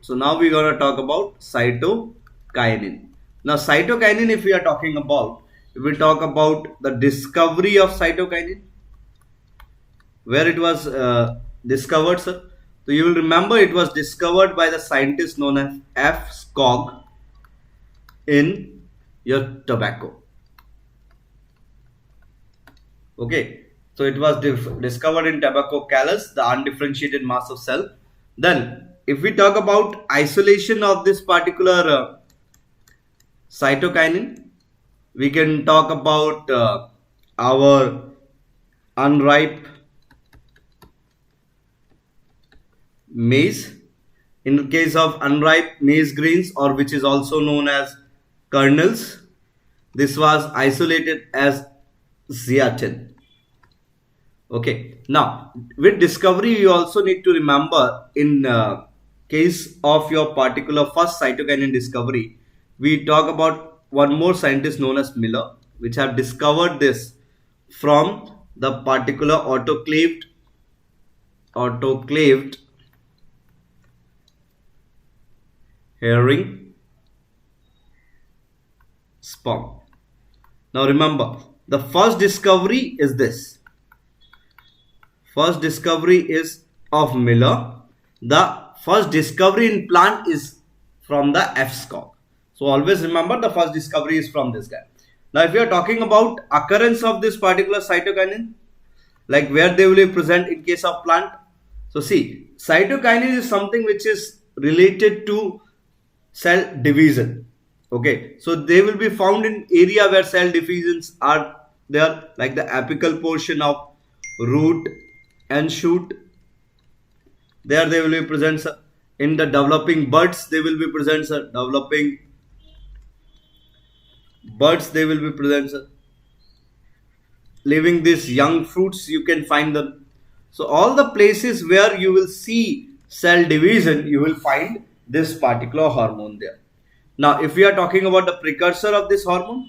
So now we're going to talk about cytokinin. Now cytokinin, if we are talking about, if we talk about the discovery of cytokinin, where it was discovered, sir. So you will remember it was discovered by the scientist known as F. Skog in your tobacco. Okay, so it was discovered in tobacco callus, the undifferentiated mass of cell. Then if we talk about isolation of this particular cytokinin, we can talk about our unripe maize. In the case of unripe maize grains, or which is also known as kernels, this was isolated as zeatin. Okay, now with discovery you also need to remember, in case of your particular first cytokinin discovery, we talk about one more scientist known as Miller, which have discovered this from the particular autoclaved herring sperm. Now remember, the first discovery is this. First discovery is of Miller. The first discovery in plant is from the F. Skog. So always remember, the first discovery is from this guy. Now if we are talking about occurrence of this particular cytokinin, like where they will be present in case of plant. So see, cytokinin is something which is related to cell division. Okay, so they will be found in area where cell divisions are there, like the apical portion of root and shoot. There they will be present, sir. In the developing buds they will be present, sir. Developing buds they will be present, sir. Leaving these young fruits you can find them. So all the places where you will see cell division, you will find this particular hormone there. Now if we are talking about the precursor of this hormone,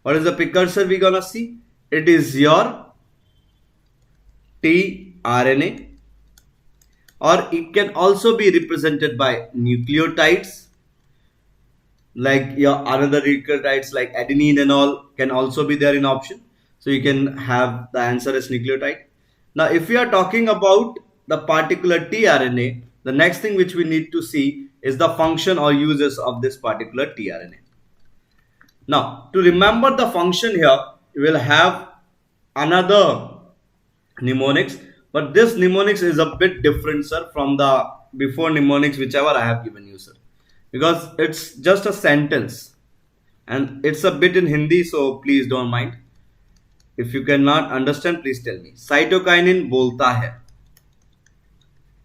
what is the precursor we gonna see? It is your tRNA, or it can also be represented by nucleotides, like your another nucleotides like adenine and all can also be there in option. So you can have the answer as nucleotide. Now if we are talking about the particular tRNA, the next thing which we need to see is the function or uses of this particular tRNA. Now to remember the function here, we will have another mnemonics, but this mnemonics is a bit different, sir, from the before mnemonics whichever I have given you, sir, because it's just a sentence and it's a bit in Hindi, so please don't mind. If you cannot understand, please tell me. Cytokinin बोलता है,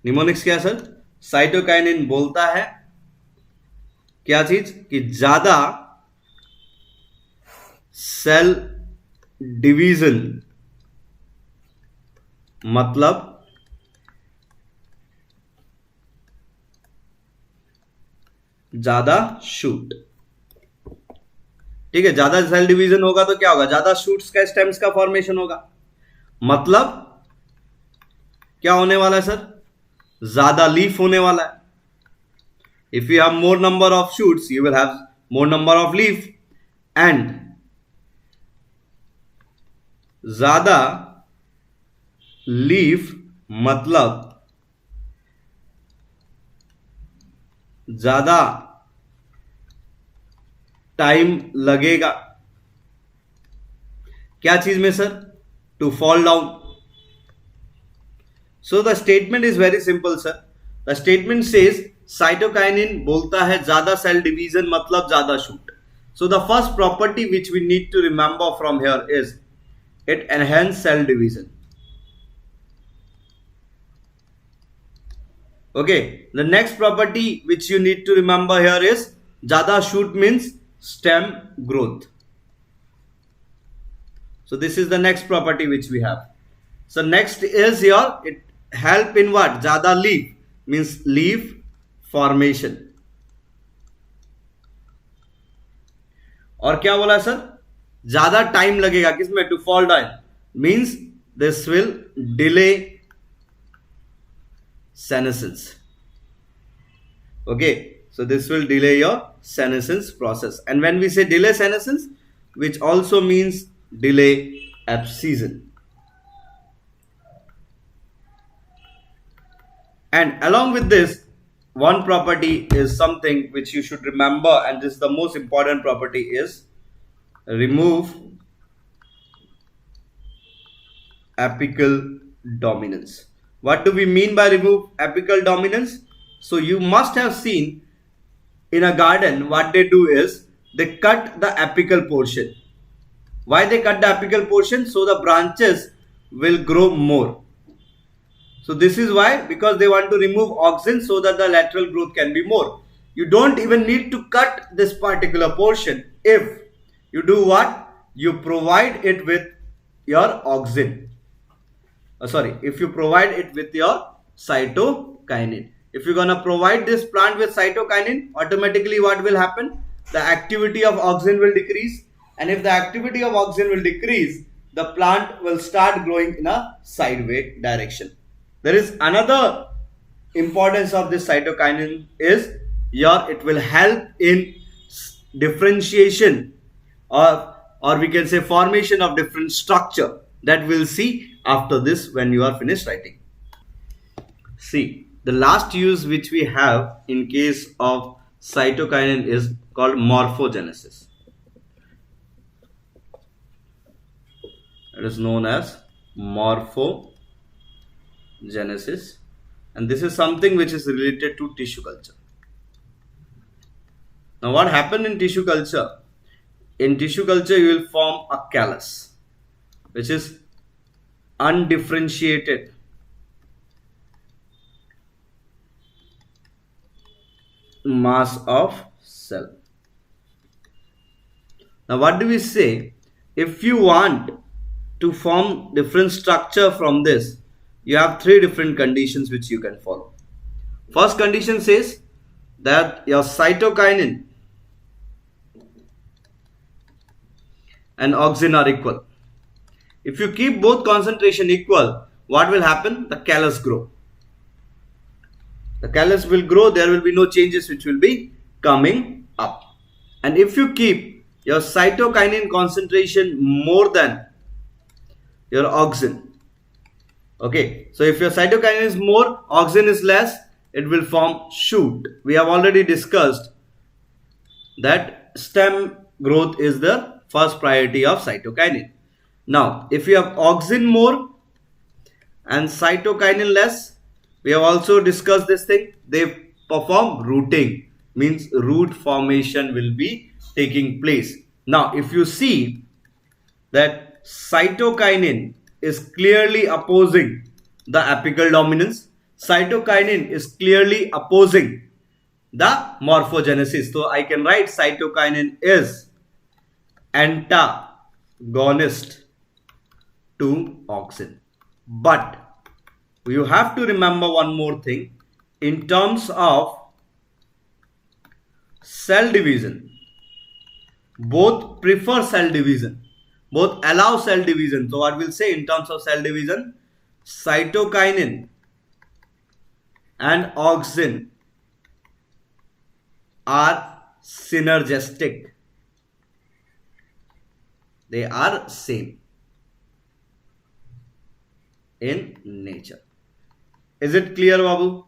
mnemonics क्या sir? Cytokinin बोलता है क्या चीज? कि ज्यादा cell division, मतलब ज्यादा शूट. ठीक है, ज्यादा सेल डिवीजन होगा तो क्या होगा? ज्यादा शूट्स का, स्टेम्स का फॉर्मेशन होगा. मतलब क्या होने वाला है सर? ज्यादा लीफ होने वाला है. If you have more number of shoots, you will have more number of leaf, and ज्यादा लीफ मतलब ज्यादा टाइम लगेगा. क्या चीज में sir? To fall down. So the statement is very simple sir. The statement says cytokinin बोलता है ज्यादा सेल डिवीजन मतलब ज्यादा shoot. So the first property which we need to remember from here is it enhance cell division. Okay, the next property which you need to remember here is ज़्यादा shoot means stem growth. So this is the next property which we have. So next is here, it help in what? ज़्यादा leaf means leaf formation. और क्या बोला sir? ज़्यादा time लगेगा किसमें? To fall down means this will delay senescence. Okay, so this will delay your senescence process. And when we say delay senescence, which also means delay abscission. And along with this, one property is something which you should remember, and this is the most important property, is remove apical dominance. What do we mean by remove apical dominance? So you must have seen in a garden what they do is they cut the apical portion. Why they cut the apical portion? So the branches will grow more. So this is why, because they want to remove auxin so that the lateral growth can be more. You don't even need to cut this particular portion if you do what? You provide it with your auxin. If you provide it with your cytokinin. If you're gonna provide this plant with cytokinin, automatically what will happen? The activity of auxin will decrease, and if the activity of auxin will decrease, the plant will start growing in a sideways direction. There is another importance of this cytokinin is it will help in differentiation or we can say formation of different structure that we'll see after this when you are finished writing. See, the last use which we have in case of cytokinin is called morphogenesis. It is known as morphogenesis, and this is something which is related to tissue culture. Now what happened in tissue culture? In tissue culture you will form a callus which is undifferentiated mass of cell. Now what do we say? If you want to form different structure from this, you have three different conditions which you can follow. First condition says that your cytokinin and auxin are equal. If you keep both concentration equal, what will happen? The callus grow. The callus will grow, there will be no changes which will be coming up. And if you keep your cytokinin concentration more than your auxin, okay, so if your cytokinin is more, auxin is less, it will form shoot. We have already discussed that stem growth is the first priority of cytokinin. Now, if you have auxin more and cytokinin less, we have also discussed this thing, they perform rooting, means root formation will be taking place. Now, if you see that cytokinin is clearly opposing the apical dominance, cytokinin is clearly opposing the morphogenesis. So I can write cytokinin is antagonist to auxin. But you have to remember one more thing. In terms of cell division, both prefer cell division, both allow cell division. So what we'll say in terms of cell division, cytokinin and auxin are synergistic. They are same in nature. Is it clear, Babu?